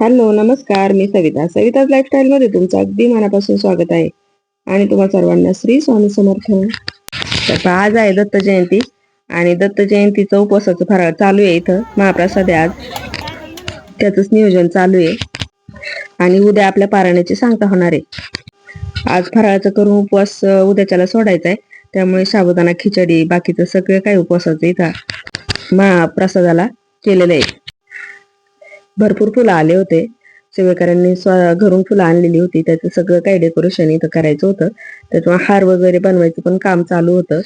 Hello, नमस्कार. मी सविताज लाईफस्टाईलमध्ये तुमचं अगदी मनापासून स्वागत आहे आणि तुम्हा सर्वांना श्री स्वामी समर्थ. तर आज आहे दत्त जयंती आणि दत्त जयंतीचं उपवासाचं फराळ चालू आहे. इथं महाप्रसाद आहे आज, त्याचंच नियोजन चालू आहे आणि उद्या आपल्या पारायणाची सांगता होणार आहे. आज फराळाचं करून उपवास उद्याच्याला सोडायचा आहे, त्यामुळे साबुदाणा खिचडी बाकीचं सगळं काही उपवासाचं इथं महाप्रसादाला केलेलं आहे. भरपूर फुलं आले होते. सेवेकरांनी घरून फुलं आणलेली होती. त्याचं सगळं काही डेकोरेशन इथं करायचं होतं, त्याच्यामुळे हार वगैरे बनवायचं पण काम चालू होतं.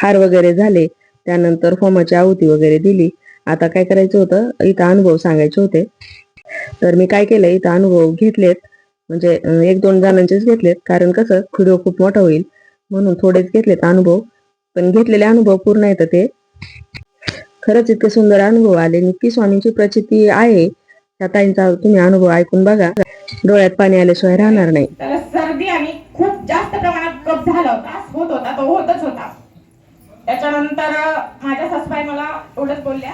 हार वगैरे झाले, त्यानंतर होमाची आहुती वगैरे दिली. आता काय करायचं होतं, इथं अनुभव सांगायचे होते. तर मी काय केलं, इथं अनुभव घेतलेत, म्हणजे 1-2 जणांचेच घेतलेत, कारण कसं व्हिडिओ खूप मोठा होईल म्हणून थोडेच घेतलेत अनुभव. पण घेतलेले अनुभव पूर्ण येतं ते. खरंच इतके सुंदर अनुभव आले. नक्की स्वामींची प्रचिती आहे. त्या ताईंचा तुम्ही अनुभव ऐकून बघा, डोळ्यात पाणी आल्याशिवाय राहणार नाही. त्याला सर्दी आणि खूप जास्त प्रमाणात कफ झाला होता, होत होता, तो होतच होता. त्याच्यानंतर माझ्या सासूबाई मला एवढंच बोलल्या,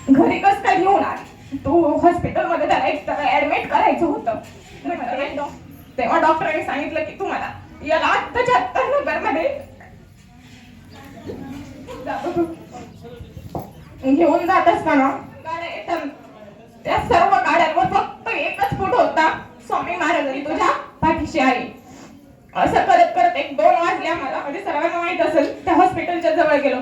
घरी कस काय घेऊन आली तू, हॉस्पिटल मध्ये त्याला एक तर ऍडमिट करायचं होतं. तेव्हा डॉक्टरांनी सांगितलं की तुम्हाला याला आत्ताच्या आत्ता नगरमध्ये घेऊन जात असताना त्या सर्व गाड्यांवर फक्त एकच फोटो होता, स्वामी महाराजांनी तुझ्या पाठीशी आहे. असं करत करत 1-2 वाजले आम्हाला, म्हणजे सर्वांना माहित असेल. त्या हॉस्पिटलच्या जवळ गेलो,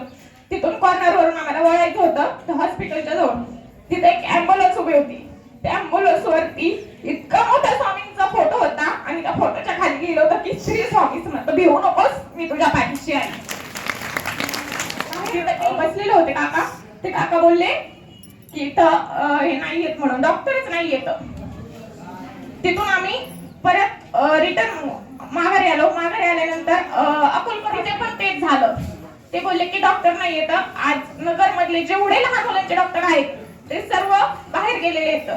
तिथून कॉर्नरवरून आम्हाला वळायचं होतं त्या हॉस्पिटलच्या जवळ. तिथे एक ऍम्ब्युलन्स उभी होती. त्या ऍम्ब्युलन्स वरती इतका मोठा स्वामींचा फोटो होता आणि त्या फोटोच्या खाली लिहिलं होतं की श्री स्वामी समर्थ, भिवू नकोस, मी तुझ्या पाठीशी आहे. बसलेले होते काका, ते काका बोलले की इथं हे नाही येत म्हणून, डॉक्टरच नाही येत. तिथून आम्ही परत रिटर्न माघारी आलो. माघारी आल्यानंतर अकोलकरचे पण तेच झालं. ते बोलले की डॉक्टर नाही येत. आज नगर मधले जेवढे लहान मुलांचे डॉक्टर आहेत ते सर्व बाहेर गेलेले आहेत,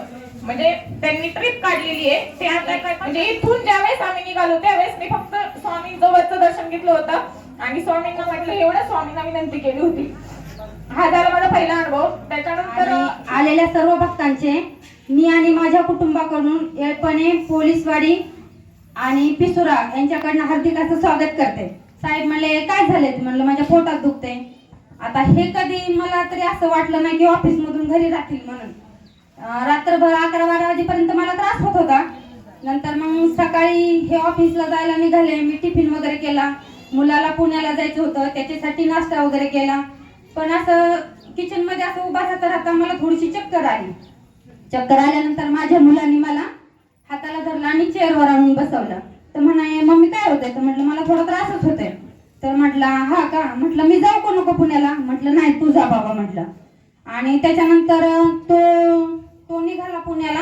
म्हणजे त्यांनी ट्रिप काढलेली आहे. ते आता म्हणजे इथून ज्यावेळेस आम्ही निघालो त्यावेळेस मी फक्त स्वामींजवळचं दर्शन घेतलं होतं आणि स्वामींना म्हटलं एवढं स्वामींना विनंती केली होती. हा झाला माझा पहिला अनुभव. त्याच्यानंतर आलेल्या सर्व भक्तांचे मी आणि माझ्या कुटुंबाकडून येळपणे, पोलीसवाडी आणि पिसुरा यांच्याकडनं हार्दिक असं स्वागत करते. साहेब म्हणले काय झाले, म्हणलं माझ्या पोटात दुखते. आता हे कधी मला तरी असं वाटलं नाही की ऑफिस मधून घरी राहतील म्हणून. रात्रभर 11-12 वाजेपर्यंत मला त्रास होत होता. नंतर मग सकाळी हे ऑफिसला जायला निघाले. मी टिफिन वगैरे केला, मुलाला पुण्याला जायचं होतं त्याच्यासाठी नाश्ता वगैरे केला. पण असं किचन मध्ये असं उभा राहता मला थोडीशी चक्कर आली. चक्कर आल्यानंतर माझ्या मुलांनी मला हाताला धरला आणि चेअरवर आणून बसवलं. तर म्हणाले मम्मी काय होतंय, तर म्हटलं मला थोडा त्रासच होतोय. तर म्हटलं हा का, म्हटलं मी जाऊ का नको पुण्याला, म्हटलं नाही तू जा बाबा म्हटलं. आणि त्याच्यानंतर तो निघाला पुण्याला,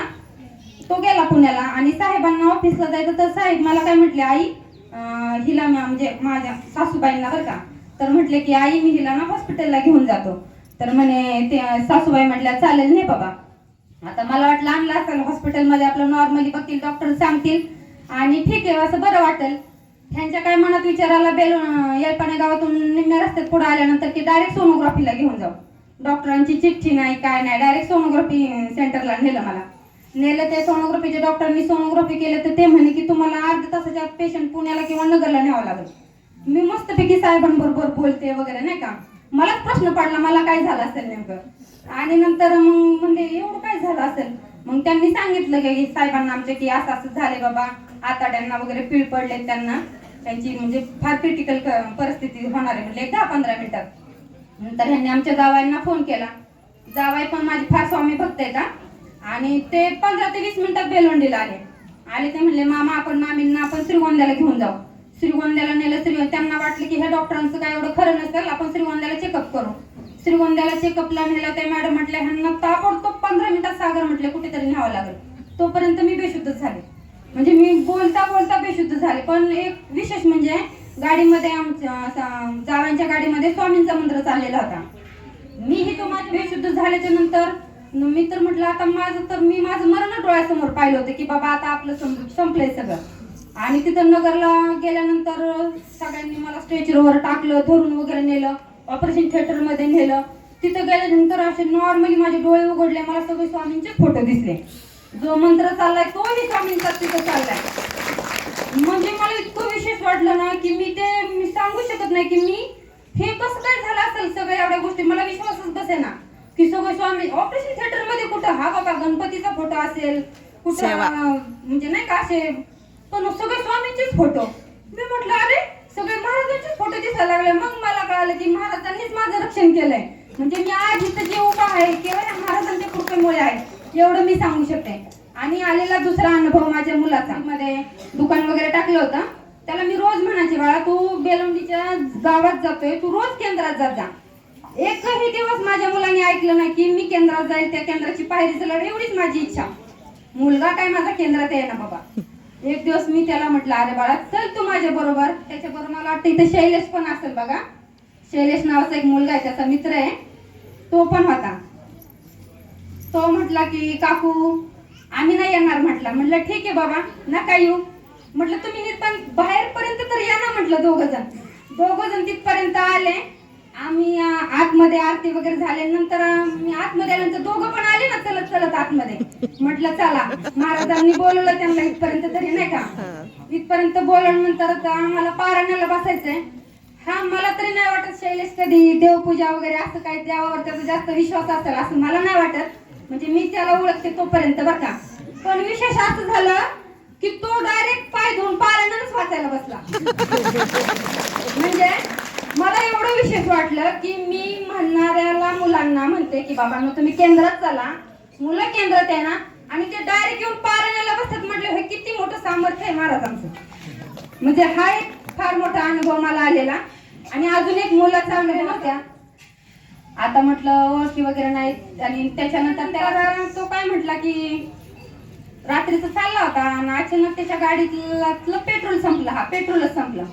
तो गेला पुण्याला आणि साहेबांना ऑफिसला जायचं. तर साहेब मला काय म्हटले, आई हिला म्हणजे माझ्या सासूबाईंना बरं का, तर म्हटले की आई मी हिला ना हॉस्पिटलला घेऊन जातो. तर म्हणे ते सासूबाई म्हटल्या चालेल नाही बाबा. आता मला वाटलं आणलं असेल हॉस्पिटलमध्ये, आपलं नॉर्मली बघतील, डॉक्टर सांगतील आणि ठीक आहे असं बरं वाटेल. ह्यांच्या काय मनात विचारायला येळपाणे गावातून निम्म्या रस्त्यात पुढे आल्यानंतर की डायरेक्ट सोनोग्राफीला घेऊन जाऊ. डॉक्टरांची चिठ्ठी नाही काय नाही, डायरेक्ट सोनोग्राफी सेंटरला नेलं. ते सोनोग्राफीच्या डॉक्टरांनी सोनोग्राफी केलं तर ते म्हणे की तुम्हाला अर्ध्या तासाच्या पेशंट पुण्याला किंवा नगरला न्यावं लागेल. मी मस्तपैकी साहेबांबरोबर बोलते वगैरे नाही का, मलाच प्रश्न पडला मला काय झालं असेल नेमकं. आणि नंतर मग म्हणले एवढं काय झालं असेल. मग त्यांनी सांगितलं की साहेबांना आमच्या की असं असं झाले बाबा, आताड्यांना वगैरे पीळ पडले, त्यांना त्यांची म्हणजे फार क्रिटिकल परिस्थिती होणार आहे म्हणजे 10-15 मिनिटात. नंतर ह्यांनी आमच्या जावायांना फोन केला. जावाई पण माझी फार स्वामी भक्त आहेत आणि ते 15 ते 20 मिनिटात बेलवंडीला आले. ते म्हणले मामा आपण मामींना आपण श्रीगोंद्याला घेऊन जाऊ. श्रीगोंद्याला नेलं. त्यांना वाटलं की ह्या डॉक्टरांचं काय एवढं खरं नसेल, आपण श्रीगोंद्याला चेकअप करू. श्रीगोंद्याला चेकअपला नेलं. ते मॅडम म्हटल्या ह्यांना ताबडतोब 15 मिनिटात सागर म्हटले कुठेतरी न्यावं लागेल. तोपर्यंत मी बेशुद्ध झाले, म्हणजे मी बोलता बोलता बेशुद्ध झाले. पण एक विशेष म्हणजे गाडीमध्ये आमच्या जावांच्या गाडीमध्ये स्वामींचा मंत्र चाललेला होता. मीही तो माझ्या बेशुद्ध झाल्याच्या नंतर मी तर म्हटलं आता माझं मरण डोळ्यासमोर पाहिलं होतं की बाबा आता आपलं संपलंय सगळं. आणि तिथं नगरला गेल्यानंतर सगळ्यांनी मला स्ट्रेचरवर टाकलं, धरून वगैरे नेलं, ऑपरेशन थिएटर मध्ये नेलं. तिथं गेल्यानंतर असे नॉर्मली माझे डोळे उघडले, मला सगळे स्वामींचे फोटो दिसले. जो मंत्र चाललाय तोही स्वामींचा तिथं चाललाय. म्हणजे मला इतकं विशेष वाटलं ना की मी सांगू शकत नाही की मी हे कसं काय झालं असेल. सगळ्या एवढ्या गोष्टी मला विश्वासच बसेना की सगळं स्वामी. ऑपरेशन थिएटर मध्ये कुठं हा बाबा गणपतीचा फोटो असेल, कुठं म्हणजे नाही का असे, पण सगळे स्वामींचेच फोटो. मी म्हटलं अरे सगळे महाराजांचेच फोटो दिसायला लागले. मग मला कळालं की महाराजांनीच माझं रक्षण केलंय. म्हणजे मी आज इथं जे उभा आहे केवळ या महाराजांच्या कृपेमुळे आहे, एवढं मी सांगू शकते. आणि आलेला दुसरा अनुभव माझ्या मुलाचा, मध्ये दुकान वगैरे टाकलं होतं. त्याला मी रोज म्हणायचे, बाळा तू बेलवंडीच्या गावात जातोय, तू रोज केंद्रात जात जा. एकही दिवस माझ्या मुलाने ऐकलं नाही की मी केंद्रात जाईल, त्या केंद्राची पायरी चढ, एवढीच माझी इच्छा. मुलगा काय माझा केंद्रात आहे ना बाबा. एक दिवस मी त्याला म्हटलं, अरे बाळा चल तू माझ्या बरोबर. त्याच्याबरोबर मला वाटतं इथे शैलेश पण असेल बघा, शैलेश नावाचा एक मुलगा आहे, त्याचा मित्र आहे, तो पण होता. तो म्हटला की काकू आम्ही नाही येणार म्हटलं. म्हटलं ठीक आहे बाबा नका येऊ. म्हटलं तुम्ही निदान बाहेर पर्यंत तर या ना म्हटलं. दोघ जण तिथपर्यंत आले. आम्ही आतमध्ये आरती वगैरे झाले. नंतर मी आतमध्ये आल्यानंतर दोघं पण आले ना चलत चलत आतमध्ये. म्हटलं चला, महाराजांनी बोलवलं त्यांना इथपर्यंत तरी नाही का. इथपर्यंत बोलवल्यानंतर आम्हाला पारायणाला बसायचंय. हा मला तरी नाही वाटत शैलेश कधी देवपूजा वगैरे असं काही देवावर त्याचा जास्त विश्वास असेल असं मला नाही वाटत. म्हणजे मी त्याला ओळखते तोपर्यंत बरं का. पण विशेष असं झालं की तो डायरेक्ट पाय धुवून पारायणच वाचायला बसला. म्हणजे मला एवढं विशेष वाटलं की मी म्हणणाऱ्याला मुलांना म्हणते की बाबांनो तुम्ही केंद्रात चला, मुलं केंद्रात आहे ना, आणि ते डायरेक्ट येऊन पारायणाला बसतात. म्हटलं हे किती मोठं सामर्थ्य आहे महाराजांचं. म्हणजे हा एक फार मोठा अनुभव मला आलेला. आणि अजून एक मुलाचा अनुभव होता. आता म्हटलं ओळखी वगैरे नाही. आणि त्याच्यानंतर त्याला तो काय म्हटला की रात्रीचा चालला होता आणि अचानक त्याच्या गाडीतलं पेट्रोल संपलं. हा पेट्रोलच संपलं.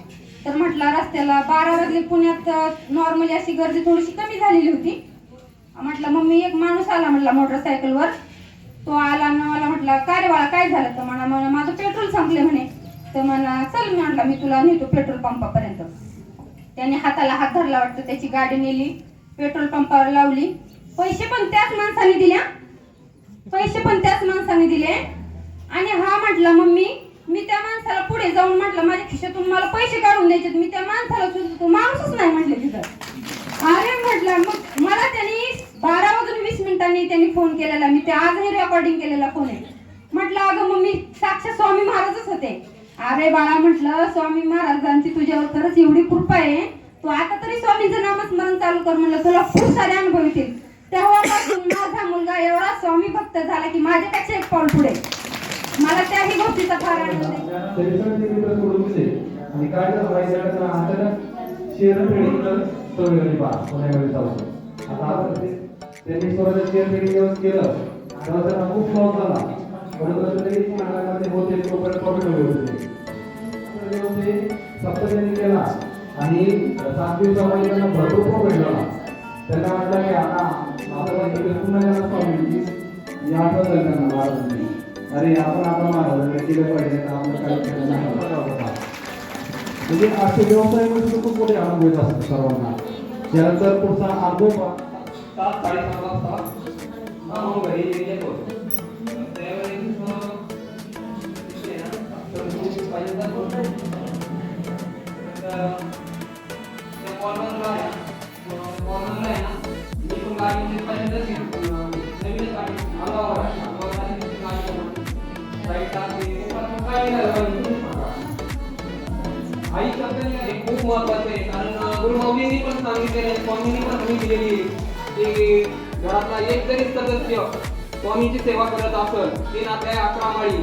तर म्हटलं रस्त्याला 12 वाजले. पुण्यात नॉर्मली अशी गर्दी थोडीशी कमी झालेली होती. म्हटलं मम्मी एक माणूस आला म्हटलं मोटरसायकलवर. तो आला ना मला म्हटलं काय रे बाळा काय झालं. तर म्हणा माझं पेट्रोल संपले म्हणे. तर म्हणा चल मी म्हटलं मी तुला नेतो पेट्रोल पंपापर्यंत. त्याने हाताला हात धरला वाटतं. त्याची गाडी नेली, पेट्रोल पंपावर लावली. पैसे पण त्याच माणसाने दिले. आणि हा म्हटला मम्मी मी त्या माणसाला पुढे जाऊन म्हटलं माझ्या खिशातून मला पैसे काढून द्यायचे. मी त्या माणसाला तो माणूसच नाही म्हटले तिथं. अरे म्हटलं मग मला त्यांनी 12:20 त्यांनी फोन केलेला. मी ते आजही रेकॉर्डिंग केलेला फोन आहे. म्हटलं अगं मम्मी साक्षात स्वामी महाराजच होते. अरे बाळा म्हटलं स्वामी महाराजांची तुझ्यावर खरंच एवढी कृपा आहे. तू आता तरी स्वामींचं नामस्मरण चालू कर म्हणलं, तुला खूप सारे अनुभव येतील. तेव्हापासून माझा मुलगा एवढा स्वामी भक्त झाला की माझ्यापेक्षा एक पाऊल पुढे. मला त्याही गोष्टीचा फार आनंद आहे. त्यांनी स्वतःच्या शेअर ट्रेडिंग केलं तेव्हा त्यांना खूप लॉस झाला. परंतु तरी महाराजांमध्ये होते तोपर्यंत प्रॉफिट होते. सप्तशती केला आणि 7 दिवसामध्ये त्यांना भरपूर प्रॉफिट झाला. त्यांना वाटलं की आता आपल्याला पुन्हा त्यांना स्वामी या आठवत झालं त्यांना महाराजांनी. अरे आपण आता महाराजांकडे केलं पाहिजे तर आपलं काय म्हणजे असे व्यवसायामध्ये खूप मोठे अनुभव येत असतात सर्वांना. त्यानंतर पुढचा अनुभव 7:30 वाजता घरी येतो. त्यावेळेस आई शब्द हे खूप महत्वाचं आहे. कारण गुरुमाऊलींनी पण सांगितलेलं आहे, स्वामींनी पण हमी दिलेली आहे की घरातला एक जरी सदस्य स्वामींची सेवा करत असेल ते नात्या 11 माळी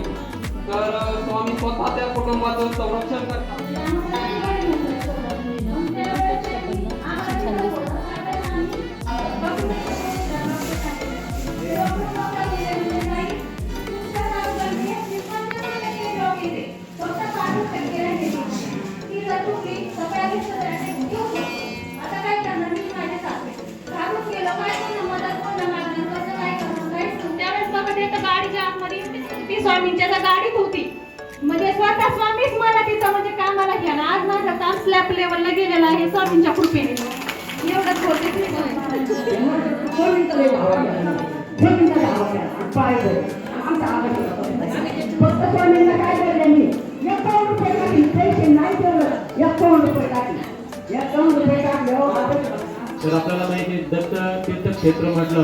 तर स्वामी स्वतः त्या कुटुंबाचं संरक्षण करतात. स्वामींच्या गाडीत होती. म्हणजे स्वतः स्वामीच मला तिथं म्हणजे कामाला घ्या. आज माझा काम स्लॅब लेवलला गेलेला आहे स्वामींच्या कृपेने. एवढंच बोलते. फक्त स्वामींना काय बोलले मी 51 रुपये टाकले पैसे नाही ठेवलं 51 रुपये टाकले 51 रुपये टाकले तर आपल्याला माहिती आहे दत्त तीर्थक्षेत्र म्हटलं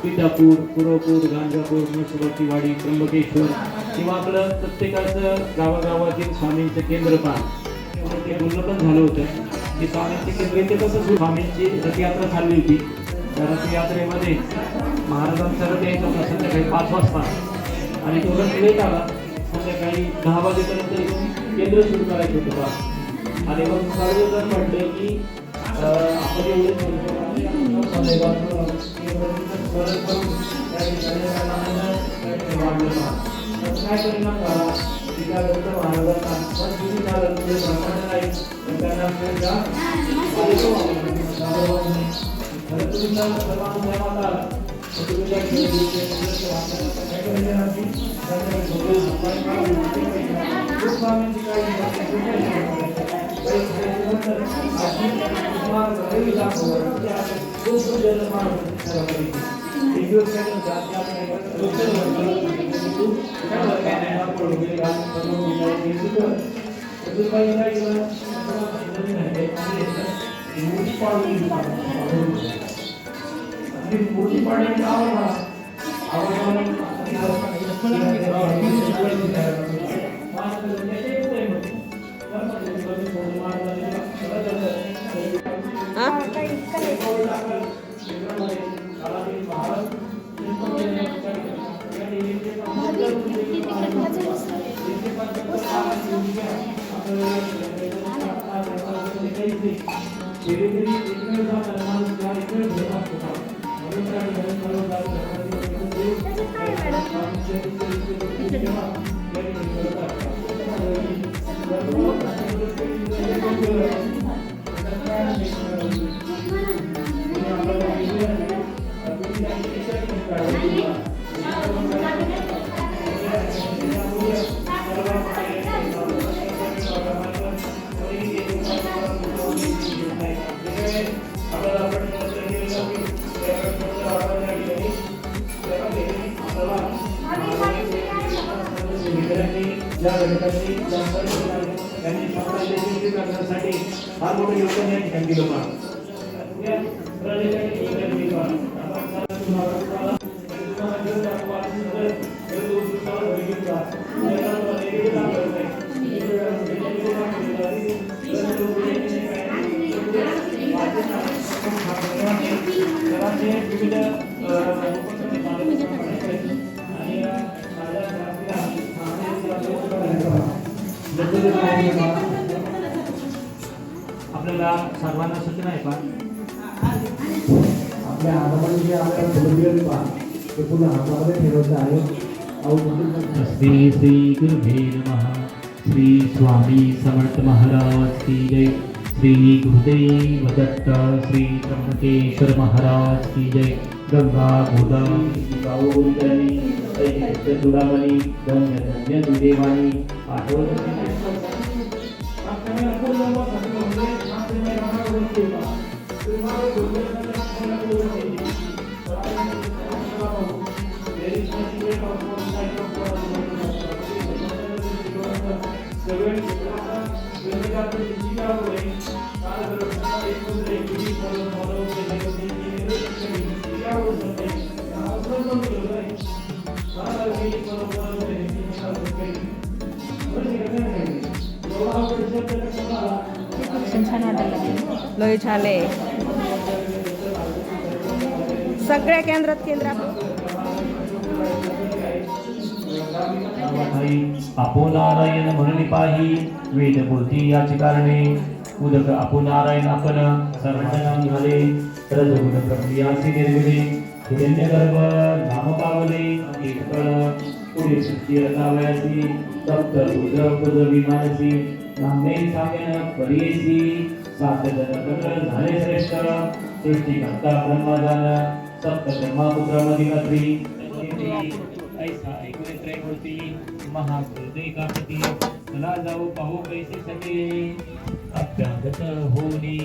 पिठापूर कुरवपूर गांजापूर नरसोबाची वाडी त्र्यंबकेश्वर किंवा आपलं प्रत्येकाचं गावागावातील स्वामींचं केंद्र ते बोलणं पण झालं होतं की स्वामींचे केंद्र इथे कसं स्वामींची रथयात्रा चालली होती त्या रथयात्रेमध्ये महाराजांचा रथ यायचा होता संध्याकाळी 5 वाजता आणि तो रथ लेट आला संध्याकाळी 10 वाजेपर्यंत इथून केंद्र सुरू करायचं होतं बा आणि मग सर्वजण म्हटले की आपण काय परिणाम झाला फार मोठं योगदान या ठिकाणी दिलं आपल्याला सर्वांना सूचना आहे पण आपल्या आजोबांनी जे आपल्याला बोललेलं पहा ते पुन्हा हातामध्ये ठेवायचं आहे श्री श्री गुरुभे नमः श्री स्वामी समर्थ महाराज की जय श्री गुरुदेव दत्त श्री त्र्यंबकेश्वर महाराज की जय गंगा गोदावरी गावोरी चतुरामणी धन्य धन्य दुर्देवानी लय झाले सगळ्या केंद्रात आपो नारायण म्हणून पाही वेद बोलती याची कारणे उदक आपो नारायण आपण सर्वजण निघाले रजगुण प्रक्रियासी निर्मिले हिरण्यगर्भ नाम पावले एक कळ पुढे सृष्टी रचावयासी सप्त रुद्र पृथ्वी मानसी नामे सांगेन परीसी सात जन प्रकट झाले श्रेष्ठ सृष्टिकर्ता ब्रह्मदान सप्त ब्रह्मापुत्र मधिपत्री ऐसा ऐकून त्रैमूर्ती महाकृते कापती चला जाऊ पाहू कैसे सगळे अभ्यागत होनी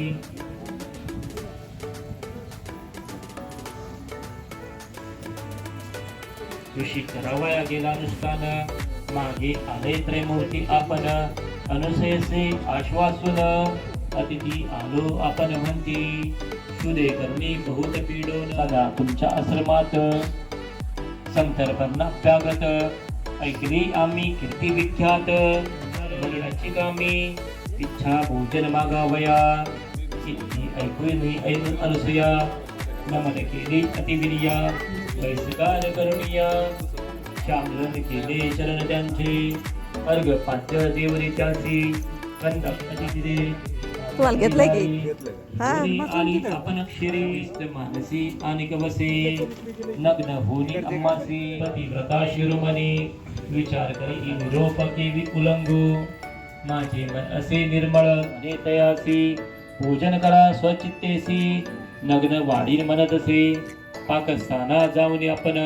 ऋषी करावया गेला अनुष्ठान मागे आले त्रयमूर्ती आपण अनुसयसे आश्वासून अतिथी आलो आपण म्हणती शुदे करणी बहुत पीडोन सदा तुमच्या आश्रमात संतर्पणाभ्यागत ऐकली आम्ही कीर्ती विख्यात बोलण्याची कामी इच्छा भोजन मागावया इतकी ऐकून ऐकून अनुसया नमन केली अतिविर्या वैसकार करुणिया श्यामलन केले चरण त्यांचे अर्घ पात्र देवरी त्यासी कंदक अतिथिदे तुम्हाला घेतलंय की? आणि आपण क्षिरी मानसी आणि कवसे नग्न होनी अम्मासी पतिव्रता शिरोमणी विचार करी निरोप केवी उलंगू माझे मन असे निर्मळ नेतयासी पूजन करा स्वचित्तेसी नग्न वाढीन म्हणत असे पाकस्थाना जाऊन आपण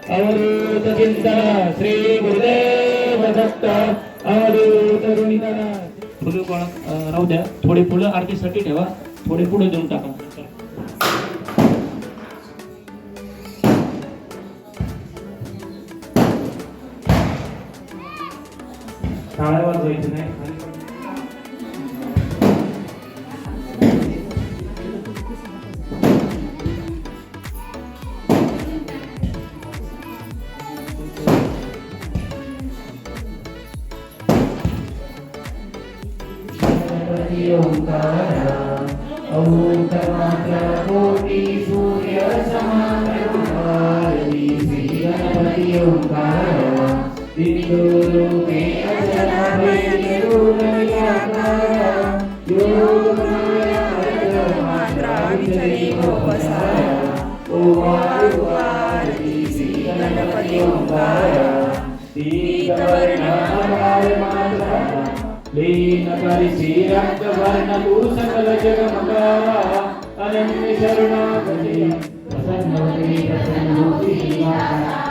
अवधूत चिंतन श्री गुरुदेव दत्त अवधूत गुणितन फुलं कोण राहू द्या थोडे फुलं आरतीसाठी ठेवा थोडे पुढे देऊन टाका टाळ्या वाजवायचं नाही सकल जगमगा अनन्य शरणागती प्रसन्नवती प्रसन्नोती माता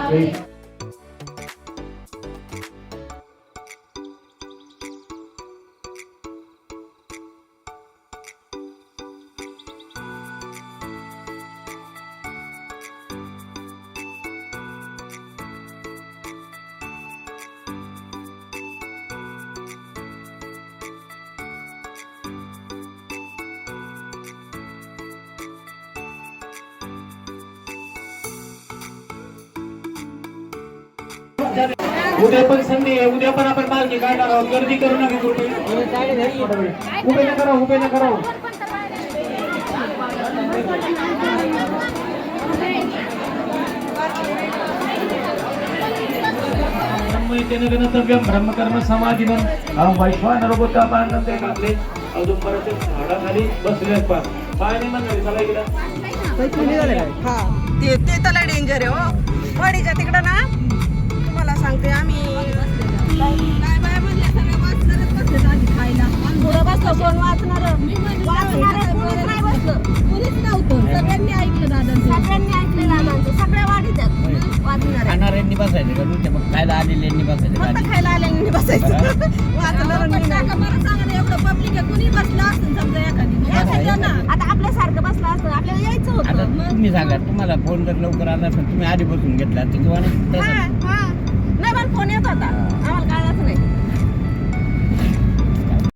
उद्या पण संडे आहे उद्या पण आपण मार्गी काढणार आहोत गर्दी करू नका कुठे उभे न करा उभे न करा ब्रह्मकर्म समाधीवन वैश्वानरभूता पांडे घातले अजून परत झाडाखाली बसले पाय नाही म्हणले चला इकडे हा ते तर लय डेंजर आहे हो वाडीच्या तिकडं ना तुम्हाला सांगते आम्ही काय बाय म्हणले सगळे वाचणारच बसले आधी खायला पुढं बसलं कोण वाचणार कोणीच नाही बसलं कोणीच नव्हतं सगळ्यांनी ऐकलं दादांचं सगळ्या वाढीतात वाचणार खाणाऱ्यांनी बसायचं का तुमच्या मग खायला आलेल्यांनी बसायचं फक्त खायला आलेल्यांनी बसायचं वाचणार मला सांगा एवढं पब्लिक आहे कुणी बसलं असतं समजा एखादी आता आपल्यासारखं बसलं असतं आपल्याला यायचं आता होतं तुम्ही सांगा तुम्हाला फोन जर लवकर आला असेल तुम्ही आधी बसून घेतला तर किंवा नाही मला फोन येत होता आम्हाला